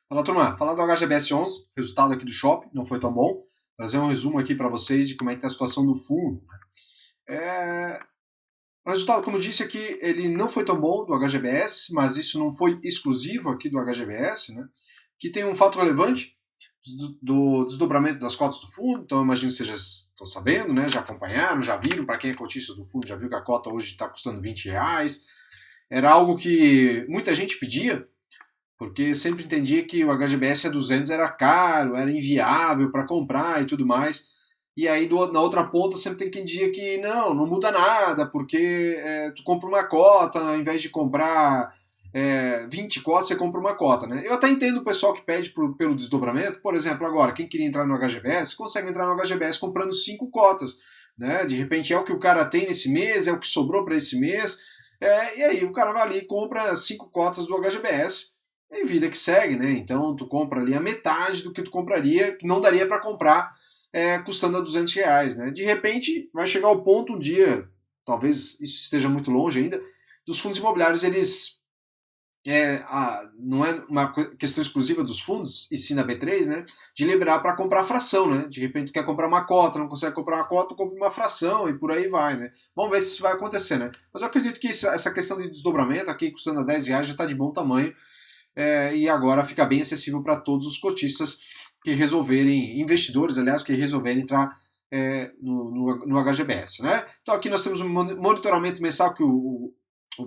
Fala, turma. Falar do HGBS 11, resultado aqui do shopping, não foi tão bom. Trazer um resumo aqui para vocês de como é que está a situação do fundo. O resultado, como eu disse aqui, ele não foi tão bom do HGBS, mas isso não foi exclusivo aqui do HGBS, né? Que tem um fato relevante do desdobramento das cotas do fundo, então eu imagino que vocês já estão sabendo, né? Já acompanharam, já viram, para quem é cotista do fundo, já viu que a cota hoje está custando R$ 20. Era algo que muita gente pedia, porque sempre entendia que o HGBS a 200 era caro, era inviável para comprar e tudo mais. E aí na outra ponta sempre tem quem diga que não muda nada, porque tu compra uma cota, ao invés de comprar 20 cotas, você compra uma cota. Né? Eu até entendo o pessoal que pede pelo desdobramento, por exemplo, agora, quem queria entrar no HGBS, consegue entrar no HGBS comprando 5 cotas. Né? De repente é o que o cara tem nesse mês, é o que sobrou para esse mês, e aí o cara vai ali e compra 5 cotas do HGBS, é vida que segue, né? Então tu compra ali a metade do que tu compraria, que não daria para comprar custando a R$ 200, né? De repente vai chegar o ponto um dia, talvez isso esteja muito longe ainda, dos fundos imobiliários eles não é uma questão exclusiva dos fundos, e sim da B3, né? De liberar para comprar fração, né? De repente tu quer comprar uma cota, não consegue comprar uma cota, tu compra uma fração e por aí vai, né? Vamos ver se isso vai acontecer, né? Mas eu acredito que essa questão de desdobramento aqui custando a R$ 10 já está de bom tamanho. E agora fica bem acessível para todos os cotistas que resolverem, investidores, aliás, que resolverem entrar no HGBS. Né? Então aqui nós temos um monitoramento mensal que o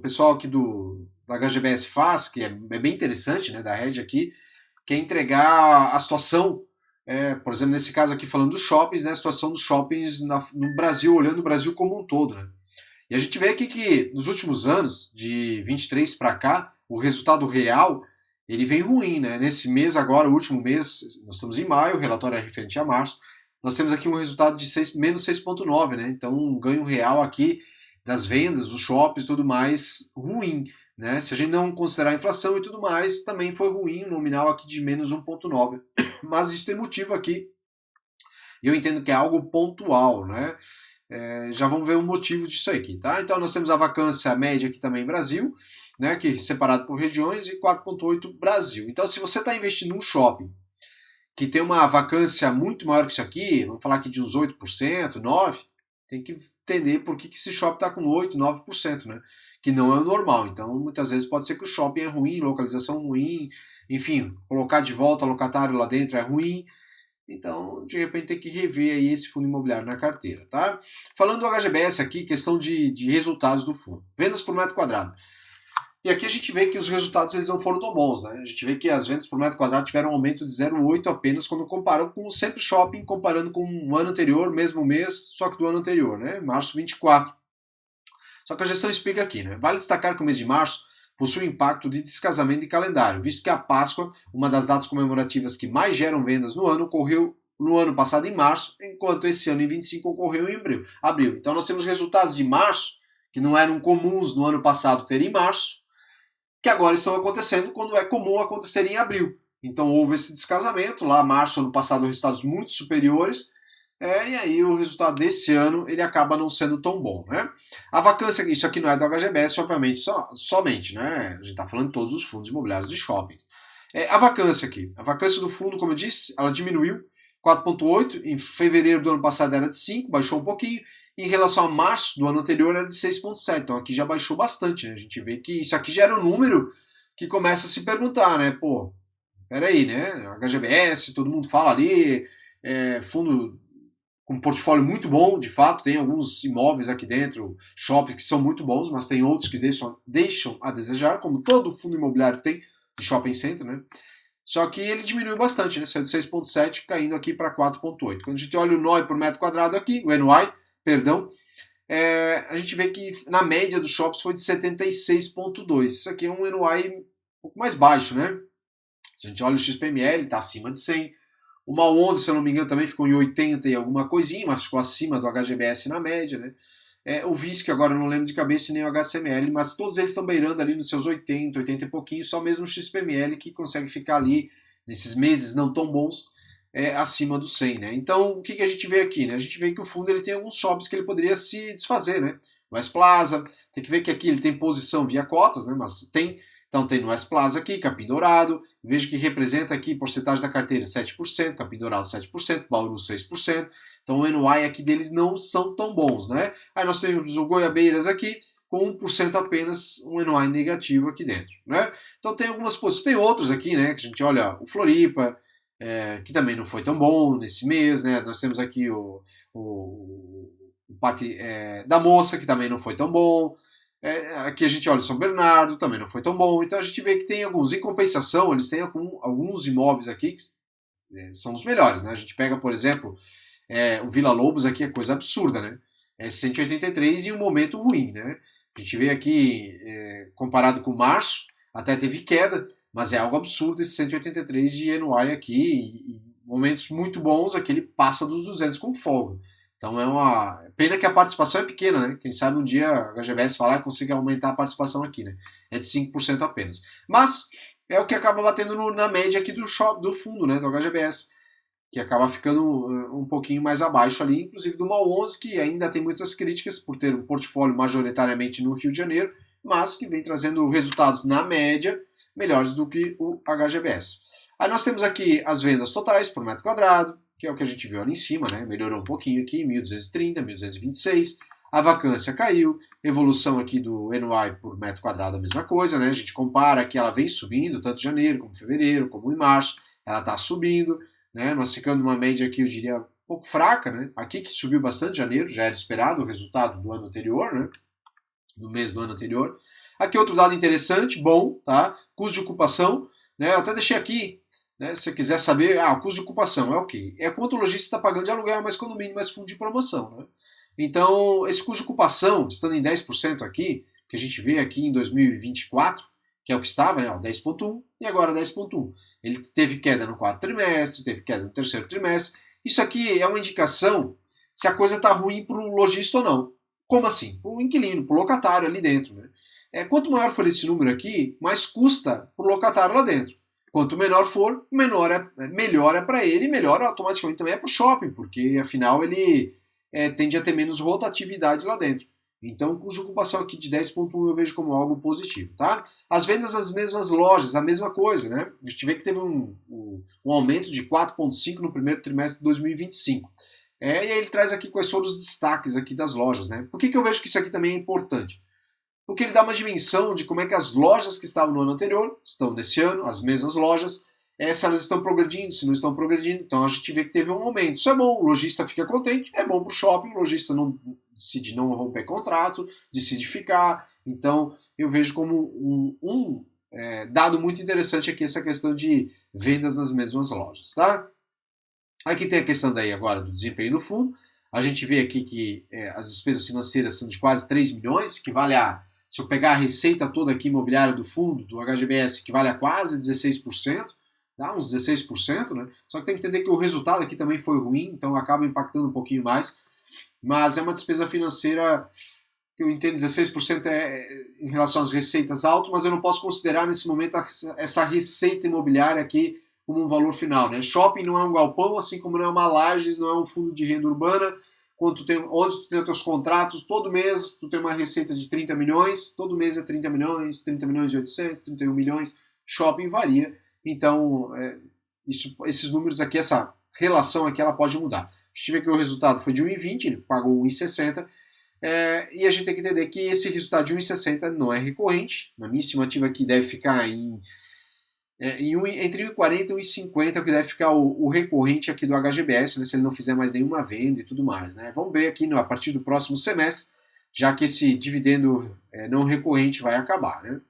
pessoal aqui do HGBS faz, que é bem interessante, né, da Red aqui, que é entregar a situação, por exemplo, nesse caso aqui falando dos shoppings, né, a situação dos shoppings no Brasil, olhando o Brasil como um todo. Né? E a gente vê aqui que nos últimos anos, de 23 para cá, o resultado real ele vem ruim, né? Nesse mês agora, o último mês, nós estamos em maio, o relatório é referente a março, nós temos aqui um resultado de menos 6,9, né? Então um ganho real aqui das vendas, dos shoppings e tudo mais ruim, né? Se a gente não considerar a inflação e tudo mais, também foi ruim, nominal aqui de menos 1,9. Mas isso tem motivo aqui, e eu entendo que é algo pontual, né? Já vamos ver o motivo disso aqui, tá? Então nós temos a vacância média aqui também em Brasil, né, que é separado por regiões, e 4,8 Brasil. Então se você está investindo num shopping que tem uma vacância muito maior que isso aqui, vamos falar aqui de uns 8%, 9%, tem que entender por que esse shopping está com 8%, 9%, né? Que não é o normal. Então muitas vezes pode ser que o shopping é ruim, localização ruim, enfim, colocar de volta locatário lá dentro é ruim. Então, de repente, tem que rever aí esse fundo imobiliário na carteira, tá? Falando do HGBS aqui, questão de resultados do fundo. Vendas por metro quadrado. E aqui a gente vê que os resultados eles não foram tão bons, né? A gente vê que as vendas por metro quadrado tiveram um aumento de 0,8 apenas quando comparam com o Sempre Shopping, comparando com o ano anterior, mesmo mês, só que do ano anterior, né? Março 24. Só que a gestão explica aqui, né? Vale destacar que o mês de março possui impacto de descasamento de calendário, visto que a Páscoa, uma das datas comemorativas que mais geram vendas no ano, ocorreu no ano passado em março, enquanto esse ano em 25 ocorreu em abril. Então nós temos resultados de março, que não eram comuns no ano passado ter em março, que agora estão acontecendo quando é comum acontecer em abril. Então houve esse descasamento, lá março ano passado resultados muito superiores, e aí o resultado desse ano ele acaba não sendo tão bom, né? A vacância, isso aqui não é do HGBS, obviamente, somente, né? A gente está falando de todos os fundos imobiliários de shoppings. A vacância aqui, a vacância do fundo, como eu disse, ela diminuiu 4,8, em fevereiro do ano passado era de 5, baixou um pouquinho, em relação a março do ano anterior era de 6,7, então aqui já baixou bastante, né? A gente vê que isso aqui já era um número que começa a se perguntar, né? Pô, peraí, né? HGBS, todo mundo fala ali, fundo com um portfólio muito bom, de fato, tem alguns imóveis aqui dentro, shoppings que são muito bons, mas tem outros que deixam a desejar, como todo fundo imobiliário tem de shopping center, né? Só que ele diminuiu bastante, né? Saiu de 6,7 caindo aqui para 4,8. Quando a gente olha o NOI por metro quadrado aqui, o NOI, perdão, a gente vê que na média dos shops foi de 76,2. Isso aqui é um NOI um pouco mais baixo, né? Se a gente olha o XPML, está acima de 100. O MAL 11, se eu não me engano, também ficou em 80 e alguma coisinha, mas ficou acima do HGBS na média, né? O VISC, que agora eu não lembro de cabeça, nem o HCML, mas todos eles estão beirando ali nos seus 80, 80 e pouquinho, só mesmo o XPML que consegue ficar ali, nesses meses não tão bons, acima do 100, né? Então, o que a gente vê aqui, né? A gente vê que o fundo ele tem alguns shops que ele poderia se desfazer, né? West Plaza, tem que ver que aqui ele tem posição via cotas, né? Mas tem Então tem no S-Plaza aqui, Capim Dourado, vejo que representa aqui porcentagem da carteira 7%, Capim Dourado 7%, Bauru 6%. Então o NOI aqui deles não são tão bons, né? Aí nós temos o Goiabeiras aqui, com 1% apenas, um NOI negativo aqui dentro, né? Então tem algumas posições, tem outros aqui, né? Que a gente olha, o Floripa, que também não foi tão bom nesse mês, né? Nós temos aqui o Parque da Moça, que também não foi tão bom. Aqui a gente olha o São Bernardo, também não foi tão bom. Então a gente vê que tem alguns, em compensação, eles têm alguns imóveis aqui que são os melhores, né? A gente pega, por exemplo, o Vila Lobos aqui, é coisa absurda, né? É 183 e um momento ruim, né? A gente vê aqui, comparado com março, até teve queda, mas é algo absurdo esse 183 de NOI aqui, e momentos muito bons, aqui ele passa dos 200 com folga. Então é uma pena que a participação é pequena, né? Quem sabe um dia a HGBS falar e consiga aumentar a participação aqui, né? É de 5% apenas. Mas é o que acaba batendo na média aqui do fundo, né? Do HGBS, que acaba ficando um pouquinho mais abaixo ali, inclusive do MAL 11, que ainda tem muitas críticas por ter um portfólio majoritariamente no Rio de Janeiro, mas que vem trazendo resultados na média melhores do que o HGBS. Aí nós temos aqui as vendas totais por metro quadrado, que é o que a gente viu ali em cima, né? Melhorou um pouquinho aqui, 1.230, 1.226. A vacância caiu, evolução aqui do NOI por metro quadrado a mesma coisa, né? A gente compara que ela vem subindo, tanto em janeiro como em fevereiro, como em março, ela está subindo, né? Nós ficando numa média aqui, eu diria, um pouco fraca, né? Aqui que subiu bastante em janeiro, já era esperado o resultado do ano anterior, né? Do mês do ano anterior. Aqui outro dado interessante, bom, tá? Custo de ocupação, né? Eu até deixei aqui, né? Se você quiser saber, o custo de ocupação é o quê? É quanto o lojista está pagando de aluguel, mais condomínio, mais fundo de promoção, né? Então, esse custo de ocupação, estando em 10% aqui, que a gente vê aqui em 2024, que é o que estava, né, 10,1 e agora 10,1. Ele teve queda no quarto trimestre, teve queda no terceiro trimestre. Isso aqui é uma indicação se a coisa está ruim para o lojista ou não. Como assim? Para o inquilino, para o locatário ali dentro. Né? Quanto maior for esse número aqui, mais custa para o locatário lá dentro. Quanto menor for, melhor é para ele e melhor automaticamente também é para o shopping, porque afinal ele tende a ter menos rotatividade lá dentro. Então, o custo de ocupação aqui de 10,1 eu vejo como algo positivo, tá? As vendas nas mesmas lojas, a mesma coisa, né? A gente vê que teve um aumento de 4,5 no primeiro trimestre de 2025. E aí ele traz aqui quais foram os destaques aqui das lojas, né? Por que eu vejo que isso aqui também é importante? Porque ele dá uma dimensão de como é que as lojas que estavam no ano anterior estão nesse ano, as mesmas lojas, se elas estão progredindo, se não estão progredindo. Então a gente vê que teve um aumento. Isso é bom, o lojista fica contente, é bom para o shopping, o lojista não decide não romper contrato, decide ficar. Então eu vejo como um dado muito interessante aqui essa questão de vendas nas mesmas lojas, tá? Aqui tem a questão daí agora do desempenho do fundo. A gente vê aqui que as despesas financeiras são de quase 3 milhões, que vale se eu pegar a receita toda aqui imobiliária do fundo, do HGBS, que vale a quase 16%, dá uns 16%, né? Só que tem que entender que o resultado aqui também foi ruim, então acaba impactando um pouquinho mais. Mas é uma despesa financeira que eu entendo 16% em relação às receitas alto, mas eu não posso considerar nesse momento essa receita imobiliária aqui como um valor final, né? Shopping não é um galpão, assim como não é uma lajes, não é um fundo de renda urbana, onde tu tem os teus contratos, todo mês tu tem uma receita de 30 milhões, todo mês é 30 milhões e 800, 31 milhões, shopping varia. Então, esses números aqui, essa relação aqui, ela pode mudar. A gente vê que o resultado foi de 1,20, ele pagou 1,60, e a gente tem que entender que esse resultado de 1,60 não é recorrente. Na minha estimativa aqui deve ficar entre 1,40 e 1,50 é o que deve ficar o recorrente aqui do HGBS, né, se ele não fizer mais nenhuma venda e tudo mais. Né? Vamos ver aqui a partir do próximo semestre, já que esse dividendo não recorrente vai acabar. Né?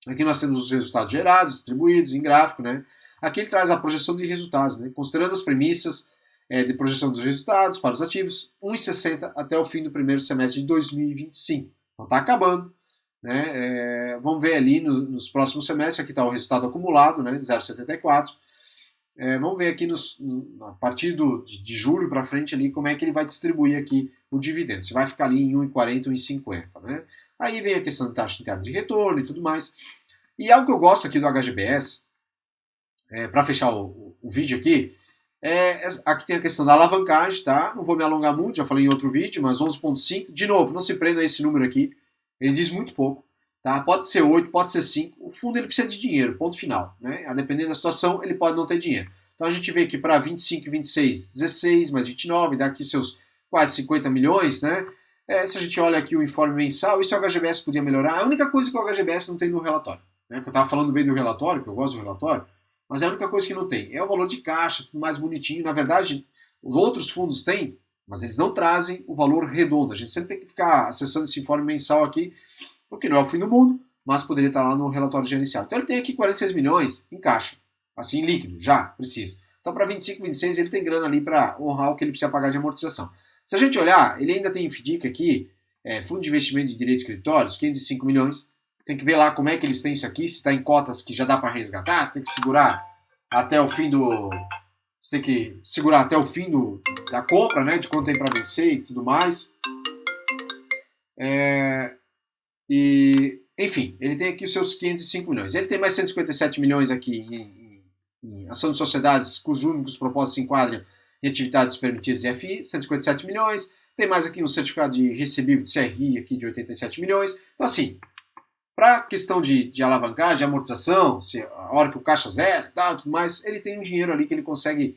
Aqui nós temos os resultados gerados, distribuídos em gráfico. Né? Aqui ele traz a projeção de resultados, né? Considerando as premissas de projeção dos resultados para os ativos, 1,60 até o fim do primeiro semestre de 2025. Então está acabando. Né? Vamos ver ali nos próximos semestres, aqui está o resultado acumulado, né? 0,74. Vamos ver aqui a partir de julho para frente ali, como é que ele vai distribuir aqui o dividendo. Se vai ficar ali em 1,40 ou 1,50. Né? Aí vem a questão da taxa interna de retorno e tudo mais. E algo que eu gosto aqui do HGBS, para fechar o vídeo aqui, aqui tem a questão da alavancagem, tá? Não vou me alongar muito, já falei em outro vídeo, mas 11,5. De novo, não se prenda a esse número aqui. Ele diz muito pouco. tá? Pode ser 8, pode ser 5. O fundo ele precisa de dinheiro, ponto final, né? A depender da situação, ele pode não ter dinheiro. Então a gente vê aqui para 25 e 26, 16 mais 29, dá aqui seus quase 50 milhões, né? Se a gente olha aqui o informe mensal, isso o HGBS podia melhorar. A única coisa que o HGBS não tem no relatório, né? Que eu estava falando bem do relatório, que eu gosto do relatório, mas é a única coisa que não tem. É o valor de caixa, tudo mais bonitinho. Na verdade, os outros fundos têm, mas eles não trazem o valor redondo. A gente sempre tem que ficar acessando esse informe mensal aqui, o que não é o fim do mundo, mas poderia estar lá no relatório gerencial. Então ele tem aqui 46 milhões em caixa, assim líquido, já precisa. Então para 25, 26 ele tem grana ali para honrar o que ele precisa pagar de amortização. Se a gente olhar, ele ainda tem FDIC aqui, Fundo de Investimento de Direitos Escritórios, 505 milhões. Tem que ver lá como é que eles têm isso aqui, se está em cotas que já dá para resgatar, você tem que segurar até o fim do... Você tem que segurar até o fim da compra, né, de quanto tem para vencer e tudo mais. Enfim, ele tem aqui os seus 505 milhões. Ele tem mais 157 milhões aqui em ação de sociedades cujos únicos propósitos se enquadram em atividades permitidas de FI, 157 milhões. Tem mais aqui um certificado de recebível de CRI aqui de 87 milhões. Então, assim, para questão de alavancagem, de amortização, a hora que o caixa zero e tal, tudo mais, ele tem um dinheiro ali que ele consegue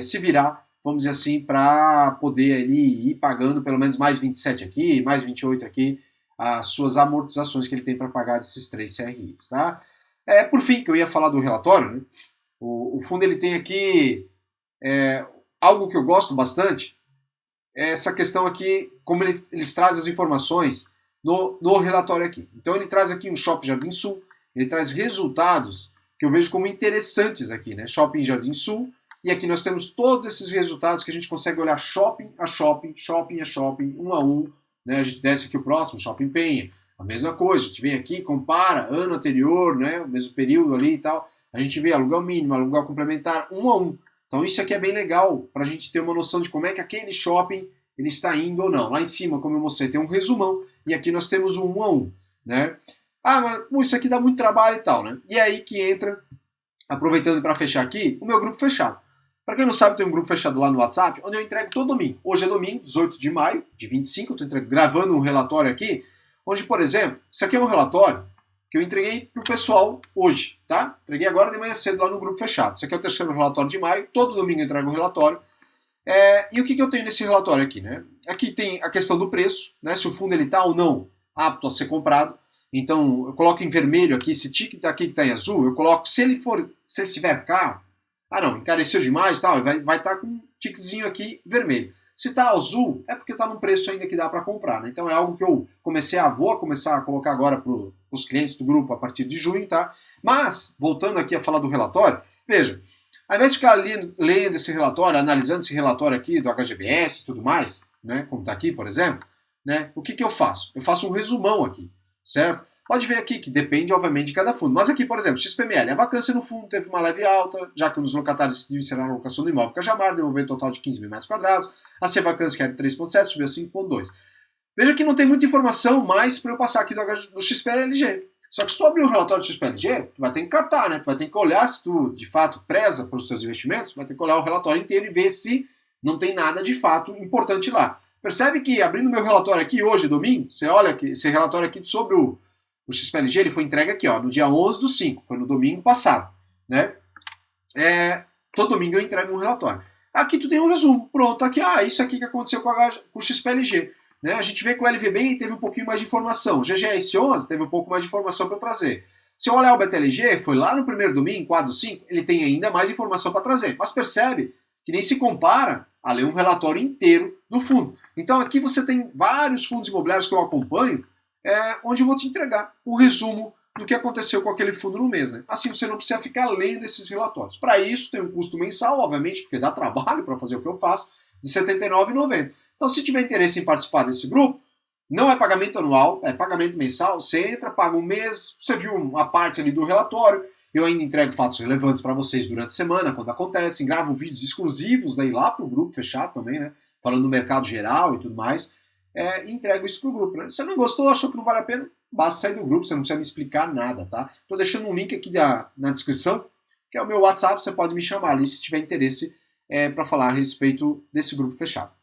se virar, vamos dizer assim, para poder ali ir pagando pelo menos mais 27 aqui, mais 28 aqui, as suas amortizações que ele tem para pagar desses 3 CRIs. Tá? Por fim, que eu ia falar do relatório, né? O fundo ele tem aqui algo que eu gosto bastante, é essa questão aqui, como eles trazem as informações no relatório aqui. Então ele traz aqui um Shopping Jardim Sul, ele traz resultados que eu vejo como interessantes aqui, né? Shopping Jardim Sul, e aqui nós temos todos esses resultados que a gente consegue olhar shopping a shopping, shopping a shopping, um a um, né? A gente desce aqui o próximo, Shopping Penha, a mesma coisa, a gente vem aqui, compara ano anterior, né? O mesmo período ali e tal, a gente vê aluguel mínimo, aluguel complementar, um a um. Então isso aqui é bem legal para a gente ter uma noção de como é que aquele shopping ele está indo ou não. Lá em cima, como eu mostrei, tem um resumão, e aqui nós temos um a um, né? Mas isso aqui dá muito trabalho e tal, né? E é aí que entra, aproveitando para fechar aqui, o meu grupo fechado. Para quem não sabe, tem um grupo fechado lá no WhatsApp, onde eu entrego todo domingo. Hoje é domingo, 18 de maio de 25, eu estou gravando um relatório aqui, onde, por exemplo, isso aqui é um relatório que eu entreguei para o pessoal hoje, tá? Entreguei agora de manhã cedo lá no grupo fechado. Isso aqui é o terceiro relatório de maio, todo domingo eu entrego um relatório. E o que eu tenho nesse relatório aqui, né? Aqui tem a questão do preço, né? Se o fundo ele está ou não apto a ser comprado. Então, eu coloco em vermelho aqui, esse ticket aqui que está em azul, eu coloco, se ele estiver caro, não, encareceu demais, tal, vai estar com um ticketzinho aqui vermelho. Se está azul, é porque está num preço ainda que dá para comprar, né? Então é algo que eu vou começar a colocar agora para os clientes do grupo a partir de junho, tá? Mas, voltando aqui a falar do relatório, veja, ao invés de ficar lendo esse relatório, analisando esse relatório aqui do HGBS e tudo mais, né, como está aqui, por exemplo, né, o que eu faço? Eu faço um resumão aqui, certo? Pode ver aqui que depende, obviamente, de cada fundo. Mas aqui, por exemplo, XPML, a vacância no fundo teve uma leve alta, já que um dos locatários decidiu encerrar a locação do imóvel Cajamar, devolver um total de 15 mil metros quadrados, a C vacância, que era de 3,7, subiu a 5,2. Veja que não tem muita informação mais para eu passar aqui do XPLG. Só que se tu abrir o relatório do XPLG, tu vai ter que catar, né? Tu vai ter que olhar se tu, de fato, preza pelos teus investimentos, vai ter que olhar o relatório inteiro e ver se não tem nada, de fato, importante lá. Percebe que, abrindo meu relatório aqui hoje, domingo, você olha que esse relatório aqui sobre o XPLG, ele foi entregue aqui, ó, no dia 11/5, foi no domingo passado, né? Todo domingo eu entrego um relatório. Aqui tu tem um resumo, pronto, aqui, isso aqui que aconteceu com o XPLG. Né? A gente vê que o LVB teve um pouquinho mais de informação, o GGS11 teve um pouco mais de informação para trazer. Se eu olhar o BTLG, foi lá no primeiro domingo, quadro 5, ele tem ainda mais informação para trazer. Mas percebe que nem se compara a ler um relatório inteiro do fundo. Então aqui você tem vários fundos imobiliários que eu acompanho, onde eu vou te entregar o resumo do que aconteceu com aquele fundo no mês. Né? Assim você não precisa ficar lendo esses relatórios. Para isso tem um custo mensal, obviamente, porque dá trabalho para fazer o que eu faço, de R$ 79,90. Então se tiver interesse em participar desse grupo, não é pagamento anual, é pagamento mensal, você entra, paga um mês, você viu uma parte ali do relatório, eu ainda entrego fatos relevantes para vocês durante a semana, quando acontecem, gravo vídeos exclusivos daí lá para o grupo fechado também, né? Falando do mercado geral e tudo mais, e entrego isso para o grupo. Né? Se você não gostou, achou que não vale a pena, basta sair do grupo, você não precisa me explicar nada, tá? Estou deixando um link aqui na descrição, que é o meu WhatsApp, você pode me chamar ali se tiver interesse para falar a respeito desse grupo fechado.